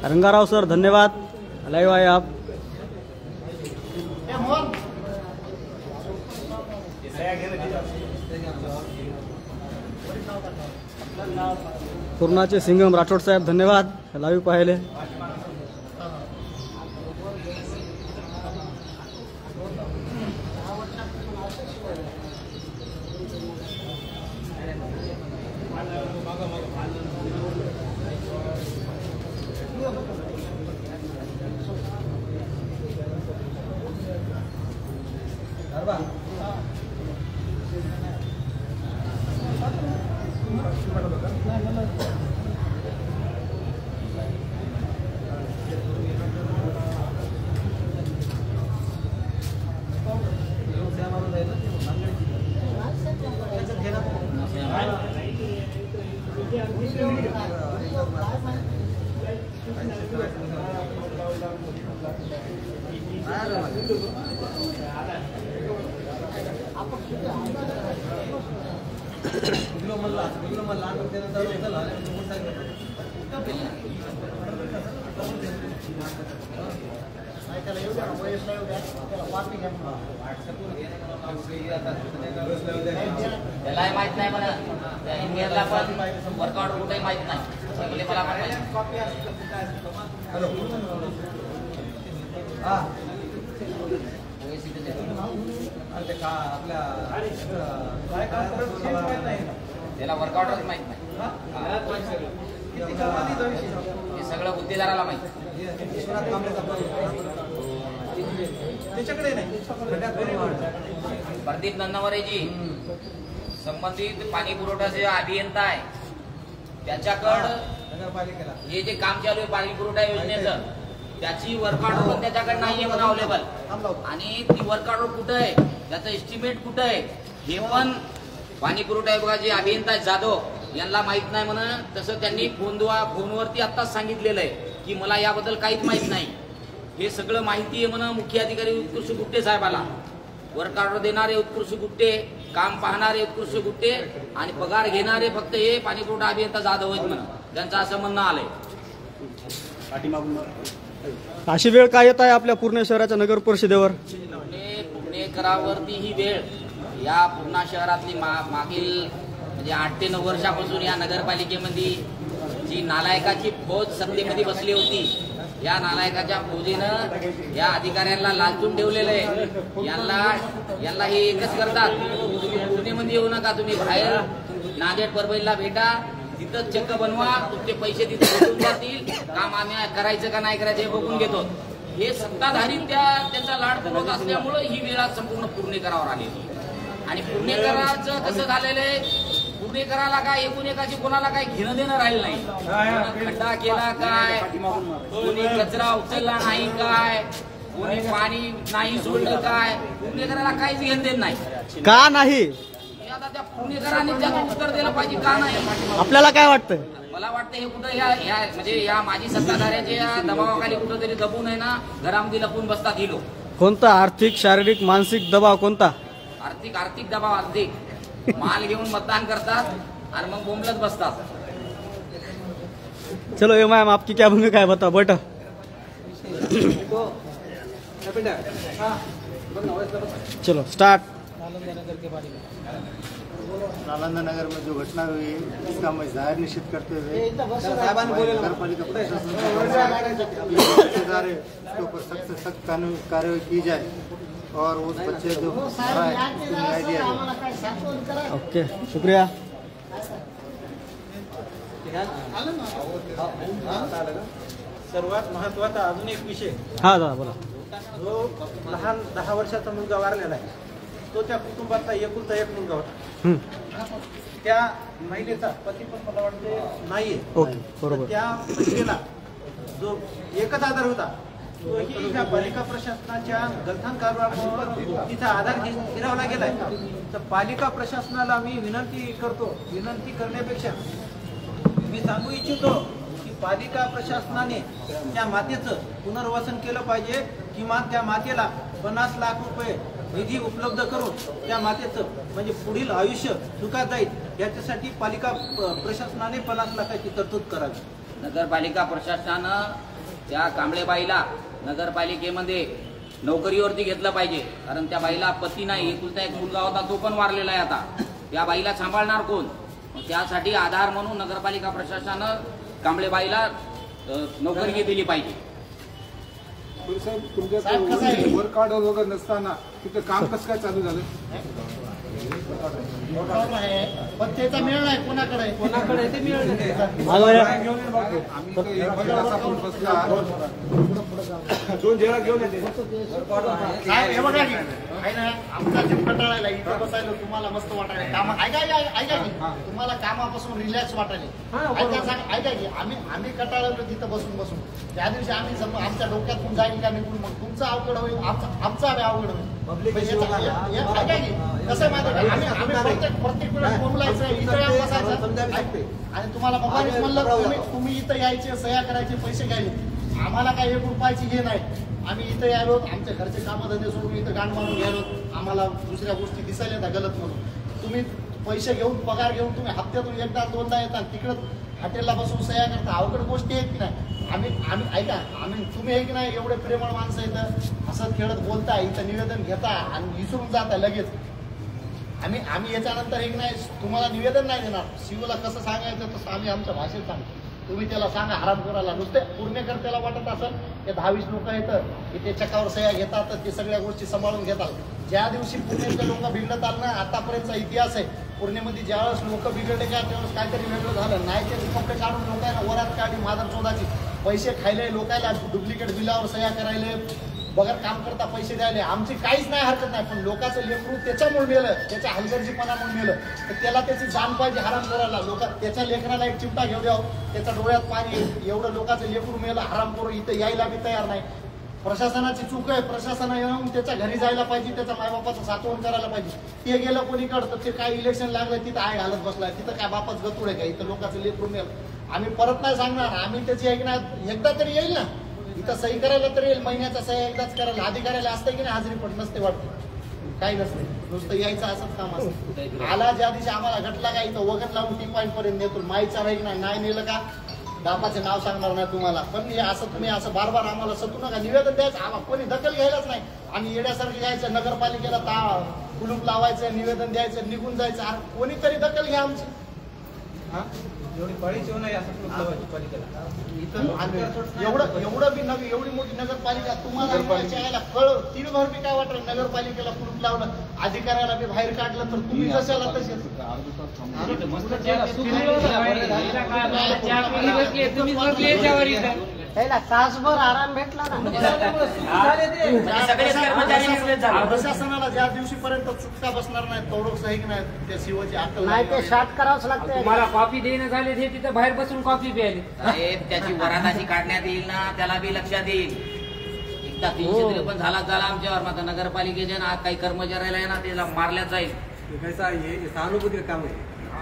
रंगाराव सर, धन्यवाद. लाइव आए आप. पूर्णाचे सिंगम राठोड साहेब, धन्यवाद लाईव्ह पाहिले. त्यालाही माहित नाही म्हणा, त्या इंजिनियरला पण वर्कआउट कुठेही माहित नाही. सगळे मला पण माहित. त्याला वर्कआउटच माहित नाही. हे सगळं गुत्तेदाराला माहित. प्रदीप नन्नावरेजी संबंधित पाणी पुरवठ्याचे अभियंता आहे, त्याच्याकडं हे जे काम चालू आहे पाणी पुरवठा योजनेचं, त्याची वर्कआउट पण त्याच्याकडे नाहीये म्हणा अवेलेबल. आणि ती वर्कआउट कुठं आहे, त्याचं एस्टिमेट कुठं आहे, हे पण पाणी पुरवठा विभागाचे अभियंता जाधव यांना माहित नाही म्हणा. तसं त्यांनी फोनवरती आत्ताच सांगितलेलं आहे की मला याबद्दल काहीच माहित नाही. हे सगळं माहिती आहे म्हणा मुख्य अधिकारी उत्कृष्ट गुट्टे साहेबाला. वर्क ऑर्डर देणारे उत्कृष्ट गुट्टे, काम पाहणारे उत्कृष्ट गुट्टे आणि पगार घेणारे फक्त हे पाणी पुरवठा अभियंता जाधव आहेत म्हणा. त्यांचं असं म्हणणं आलंय. अशी वेळ काय येत आहे आपल्या पूर्ण शहराच्या नगर परिषदेवर? पुणेकरावरती ही वेळ या पूर्णा शहरातली मागील म्हणजे 8 ते 9 वर्षापासून या नगरपालिकेमध्ये जी नालायकाची फौज सत्तेमध्ये बसली होती, या नालायकाच्या फौजीनं या अधिकाऱ्यांना लाचून ठेवलेलं आहे. यांना हे एकच करतात, तुम्ही पुणेमध्ये येऊ नका, तुम्ही बाहेर नांदेड परभणीला भेटा, तिथं चक्क बनवा, तुमचे पैसे तिथे भेटून जातील, काम आम्ही करायचं का नाही करायचं हे बघून घेतो. हे सत्ताधारी त्यांचा लाड पुरवत असल्यामुळे ही वेळ संपूर्ण पुणेकरावर आलेली. आणि पुणेकराचं कसं झालेलं आहे, पुणेकराला काय एकूण एकाची कोणाला काय घेणं देणं राहिलं नाही. खड्डा केला काय, कोणी कचरा उचलला नाही काय, कोणी पाणी नाही सोडलं काय, पुणेकराला काहीच घेणं देणं नाही. का नाही आता त्या पुणेकरांनी त्याचं उत्तर दिलं पाहिजे का नाही. आपल्याला काय वाटतंय? मला वाटतं हे कुठं म्हणजे या माजी सत्ताधाऱ्याच्या दबावाखाली कुठंतरी दबून आहे ना, घरामध्ये लपून बसतात ही लोक. कोणता आर्थिक, शारीरिक, मानसिक दबाव कोणता? आर्थिक दबाव. आर्थिक माल घेऊन मतदान करतात आणि मग बोंबलत बसतात. चलो ये मैम आपकी क्या भूमिका है, बताओ बेटा. चलो स्टार्ट. नालंदा नगर में जो घटना हुई है इसका मैं जाहिर निश्चित करते हुए नगरपालिका प्रशासन उसके ऊपर सख्त से सख्त कानूनी कार्रवाई की जाए और उस बच्चे जो मरा है उसको न्याय दिया जाए. ओके, शुक्रिया. सर्वात महत्वाचा अजून एक विषय, हा दादा बोला. जो लहान 10 वर्षाचा मुलगा वारलेला आहे, तो त्या कुटुंबातला एकुलता एक मुलगा होता. त्या महिलेचा पती पण मला वाटते नाहीये. ओके, बरोबर. त्या महिलेला जो एकच आधार होता तोही ह्या पालिका प्रशासनाच्या गलथान कारभारामुळे तिचा आधार हिरावला गेलाय. तर पालिका प्रशासनाला मी विनंती करतो, विनंती करण्यापेक्षा मी सांगू इच्छितो की पालिका प्रशासनाने त्या मातेचं पुनर्वसन केलं पाहिजे. किमान त्या मातेला 50 लाख रुपये निधी उपलब्ध करून त्या मातेचं म्हणजे पुढील आयुष्य सुखात जाईल याच्यासाठी पालिका प्रशासनाने 50 लाखाची तरतूद करावी. नगरपालिका प्रशासनानं त्या कांबळेबाईला नगरपालिकेमध्ये नोकरीवरती घेतलं पाहिजे. कारण त्या बाईला पती नाही, एकुलता एक मुलगा होता, तो पण वारलेला आहे. आता त्या बाईला सांभाळणार कोण? त्यासाठी आधार म्हणून नगरपालिका प्रशासनानं कांबळेबाईला नोकरी दिली पाहिजे. तुमच्या वर्क ऑर्डर वगैरे नसताना तिथं काम कसं काय चालू झालं? पण त्याचा मिळणार आहे कोणाकडे ते मिळाले. आम्ही तर एक वेळाचा फोन बसला 2 जेवढा घेऊन येते. हे बघा की आमचा जीव कंटाळायला इथं बसायला तुम्हाला मस्त वाटायला, काम ऐका की तुम्हाला कामापासून रिलॅक्स वाटायला. ऐका की आम्ही कंटाळलो तिथं बसून त्या दिवशी आम्ही आमच्या डोक्यातून जाईल का निघून मग तुमचं अवघड होईल, आमचा अवघड होईल. ऐका की कसं आहे माहिती आहे का? आम्ही प्रत्येक वेळेस बोलायचं इथं या बसायचं आणि तुम्हाला बाबांनीच म्हणलं तुम्ही इथं यायचे सह्या करायचे पैसे घ्यायचे आम्हाला काही 1 रुपयाची हे नाही आम्ही इथं यायलो आमच्या घरचे कामधंदे सोडून इथं गाण मारून घ्यायलो आम्हाला दुसऱ्या गोष्टी दिसायला येतात गलत म्हणून तुम्ही पैसे घेऊन पगार घेऊन तुम्ही हप्त्यातून 1-2दा येतात तिकडं हॉटेलला बसून सह्या करता अवघड गोष्टी आहेत की नाही आम्ही ऐका तुम्ही आहे की नाही एवढे प्रेमळ माणसं इथं हसत खेळत बोलता इथं निवेदन घेता आणि विसरून जाता लगेच आम्ही याच्यानंतर एक नाही तुम्हाला निवेदन नाही देणार शिवला कसं सांगायचं तसं आम्ही आमच्या भाषेत सांगतो तुम्ही त्याला सांगा हरामखोराला नुसते पुण्यकर्त्याला वाटत असेल ते 10-20 लोक येतं की ते चक्कावर सह्या घेतात तर ते सगळ्या गोष्टी सांभाळून घेतात ज्या दिवशी पुण्याचे लोक बिघडत आलं ना आतापर्यंतचा इतिहास आहे पुण्यामध्ये ज्यावेळेस लोक बिघडले का त्यावेळेस काहीतरी वेगळं झालं नाही ते कपडे काढून लोकांना वरात काढली मादर चोदाची पैसे खायले लोकांना डुप्लिकेट बिलावर सह्या करायले बगर काम करता पैसे द्यायले आमची काहीच नाही हरकत नाही पण लोकांचं लेकरू त्याच्यामुळे मेलं त्याच्या हलगर्जीपणामुळे मेलं तर त्याला त्याची जाण पाहिजे हरामखोराला लोक त्याच्या लेकराला एक चिमटा घेऊ द्यावं त्याच्या डोळ्यात पाणी एवढं लोकांचं लेकरू मेलं हरामखोर इथं यायला बी तयार नाही प्रशासनाची चूक आहे प्रशासना येऊन त्याच्या घरी जायला पाहिजे त्याच्या मायबापाचं सातवण करायला पाहिजे ते गेलं कोणीकडं तर ते काय इलेक्शन लागलं तिथं आय घालत बसलाय तिथं काय बापाच गतुड आहे का इथं लोकांचं लेकरू मेलं आम्ही परत नाही सांगणार आम्ही त्याची ऐकणार एकदा तरी येईल ना इथं सही करायला तरी येईल महिन्याचा सही एकदाच करायला अधिकाऱ्याला असतं की नाही हाजरी पट नसते वाटतं काही नसते नुसतं यायचं असंच काम असतं आला ज्या दिवशी आम्हाला घटला का इथं वगन लावून टी पॉईंट पर्यंत नेतो माईचा राहील नाही नेलं का बापाचे नाव सांगणार नाही तुम्हाला पण हे असं तुम्ही असं बार आम्हाला सतू नका निवेदन द्यायचं कोणी दखल घ्यायलाच नाही आणि येण्यासारखं जायचं नगरपालिकेला कुलूप लावायचं निवेदन द्यायचं निघून जायचं कोणीतरी दखल घ्या आमची एवढी पळीची नाही असं एवढं बी एवढी मोठी नगरपालिका तुम्हाला कळ तीळभर बी काय वाटलं नगरपालिकेला कुलूप लावलं अधिकाऱ्याला बी बाहेर काढलं तर तुम्ही कशाला तसेच तासभर आराम भेटला ना प्रशासनाला ज्या दिवशीपर्यंत चुका बसणार नाही तोडक सही नाही त्या शिवाची अक्कल नाही ते शाट करावंच लागतं तुम्हाला कॉफी देणं झाले ते तिथं बाहेर बसून कॉफी प्यायली त्याची वरादाची काढण्यात येईल ना त्याला बी लक्षात येईल एकदा 353 झाला आमच्यावर मात्र नगरपालिकेचे ना काही कर्मचाऱ्याला आहे ना त्याला मारल्यात जाईल कैसा ये सहानुभूति का काम है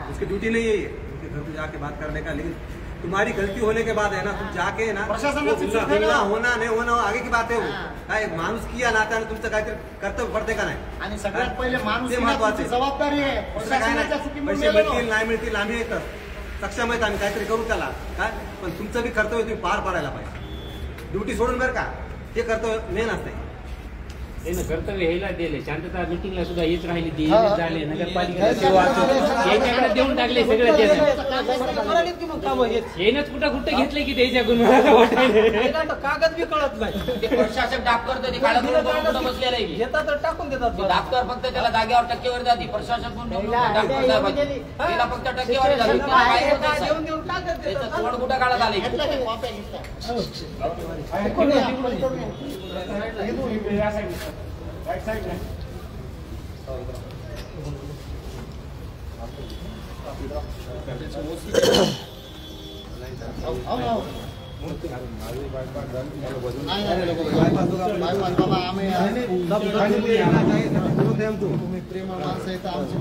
उसकी ड्यूटी नहीं है ये उनके घर पे जाके बात करने का लेकिन तुम्हारी गलती होने के बाद है ना तुम जाके ना होना नहीं होना आगे की बात है वो काय माणूस किया नात्याने तुमचं काहीतरी कर्तव्य पडते का नाही आणि सगळ्यात पहिले माणूस महत्वाचे जबाबदारी आहे पैसे मिळतील नाही मिळतील आम्ही येतात सक्षम आहेत आम्ही काहीतरी करू त्याला काय पण तुमचं बी कर्तव्य तुम्ही पार पाडायला पाहिजे ड्युटी सोडून बरं का ते कर्तव्य मेन असते कर्तव्य ह्याला दिले शांतता मिटिंगला सुद्धा हेच राहिली झाले नगरपालिकेला देऊन टाकले सगळं येणच कुठं घेतले की त्याच्या कागद बी कळत नाही ते प्रशासक डाक करतो ते काळा बसलेलं आहे घेतात तर टाकून देतात डाक्टर फक्त त्याला जागेवर टक्केवारी जाते प्रशासक तिला फक्त टक्केवारी झाली तोंड कुठं काढत आले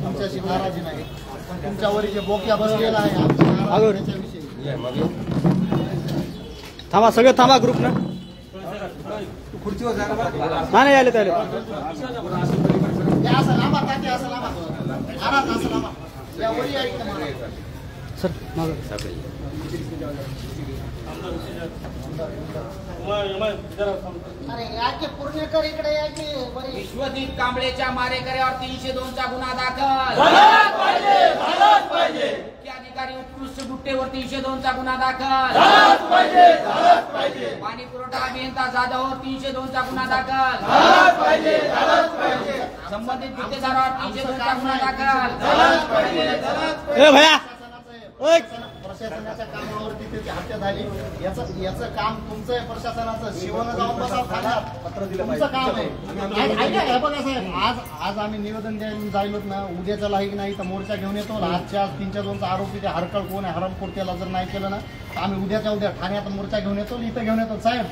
तुमच्याशी नाराजी नाही पण तुमच्यावरील जे बोक्या बसलेला आहे थांबा सगळे थांबा ग्रुप ना खुर्चीवर नाही आले त्याला असं लांबा तात्या असं लांबा आरात असं लांबा यावरही ऐकतं सर माग अरे याचे पूर्णेकर इकडे याचे बरे विश्वदीप कांबळेच्या मारेकऱ्यावर 302चा गुन्हा दाखल अधिकारी उत्कृष्ट गुट्टेवर 302चा गुन्हा दाखल पाणी पुरवठा अभियंता जाधववर 302चा गुन्हा दाखल संबंधित गुत्तेदारावर 302चा गुन्हा दाखल भैया प्रशासनाच्या कामावरती त्याची हत्या झाली याचं काम तुमचं आहे प्रशासनाचं शिवनं जाऊन बसा थांबा तुमचं काम आहे ऐका बघा साहेब आज आम्ही निवेदन द्यायला जायलोत ना उद्याच्या लाईक नाही तर मोर्चा घेऊन येतो आजच्या 302चा आरोपी ते हरकळ कोण आहे हरामखोर त्याला जर नाही केलं ना तर आम्ही उद्याच्या उद्या ठाण्यात मोर्चा घेऊन येतो इथं घेऊन येतो साहेब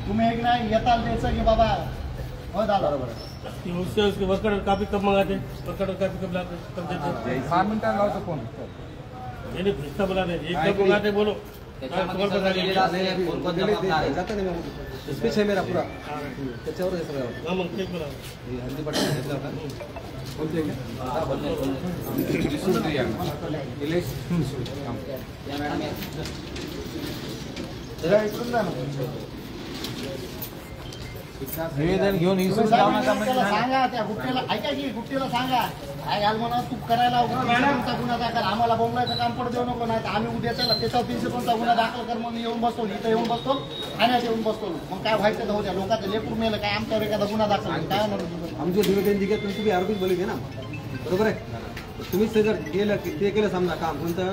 तुम्ही एक नाही येताल द्यायचं की बाबा हो दादा बरोबर उससे उसके वर्कर काफी कब मंगाते, वर्कर काफी कब लाते, कब देते? 5 मिनिटात लावतो फोन. नहीं भेजता बोला नहीं, एक कब मंगाते बोलो. जाता नहीं स्पीच है मेरा पूरा त्याच्यावर हे सगळं. हाँ मग तेच बोला. हल्दी पट्टा घेतला होता. बोलते का? निवेदन घेऊन सांगा त्या गुप्तेला, ऐका की गुप्तेला सांगा काय घाल म्हणा तू करायला गुन्हा दाखल, आम्हाला बोंबलायचं काम पडू देऊ नको, नाही तर आम्ही उद्याच्या त्याच्यावर 305 गुन्हा दाखल कर म्हणून येऊन बसतो, इथं येऊन बसतो, ठाण्यात येऊन बसतो. मग काय व्हायचं जाऊ द्या, लोकांचं लेकरू मेलं काय आमच्यावर एखादा गुन्हा दाखल काय म्हणून आमचे निवेदन दिले तर तुम्ही आरोपीच बोलले ना, बरोबर आहे. तुम्हीच जर केलं ते केलं समजा काम कोणतं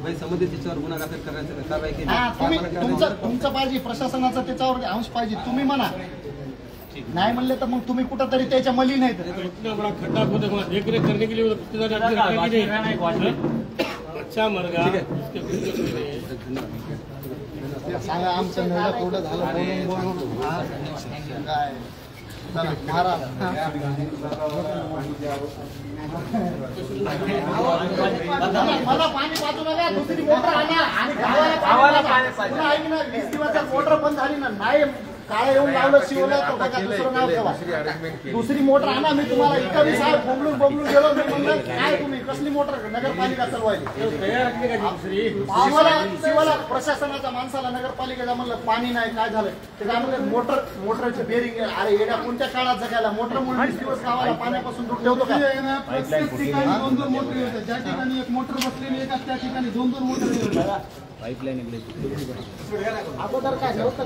भाई संबंधित त्याच्यावर गुन्हा दाखल करायचं कारवाई केली. तुम्ही तुमचं पाहिजे, प्रशासनाचा त्याच्यावर अंश पाहिजे. तुम्ही म्हणा नाही म्हणले तर मग तुम्ही कुठं तरी त्याच्या मली नाही तर बड़ा खड्डा खोदे देखरेख करने के लिए अच्छा मरगा सांगा आमचं नळ थोडं झालं बोलून काय महाराज मला पाणी पाजू नका, दुसरी मोटर आणा आणि गावाला पाणी पाहिजे. 20 दिवसात मोटर बंद झाली ना, नाही काय येऊन लावलं शिवलं तर बघा दुसरं नाव ठेवा. दुसरी मोटर आणा. मी तुम्हाला इतका साहेब बोंबलून गेलो, मी म्हणलं काय तुम्ही कसली मोटर नगरपालिका चालवायली शिवाला प्रशासनाच्या माणसाला नगरपालिकेला म्हणलं पाणी नाही काय झालं ते काय म्हणलं मोटरची बेरिंग. अरे येड्या कोणत्या काळात जगायला मोटर म्हणून 20 दिवस गावाला पाण्यापासून दूर ठेवतो का? प्रत्येक ठिकाणी 2-2 मोटर येतात. ज्या ठिकाणी एक मोटर बसलेली एका त्या ठिकाणी 2-2 मोटर येतात. पाईपलाईन अगोदर काय नव्हतं.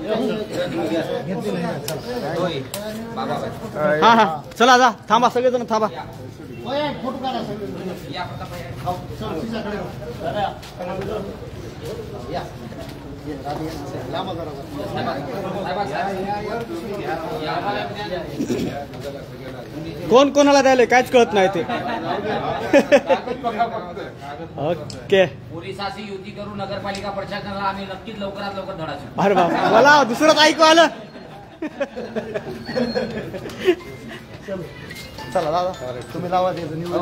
हा हा चला जा, थांबा सगळेजण थांबा. फोटो काढा सगळे. कोण कोणाला द्यायला काहीच कळत नाही ते. ओके पोलिसाची युती करू नगरपालिका प्रशासनाला आम्ही नक्कीच लवकरात लवकर धडा शिकवू. अरे बाबा मला दुसरंच ऐकू आलं. चला दादा तुम्ही लावा ते धन्यवाद.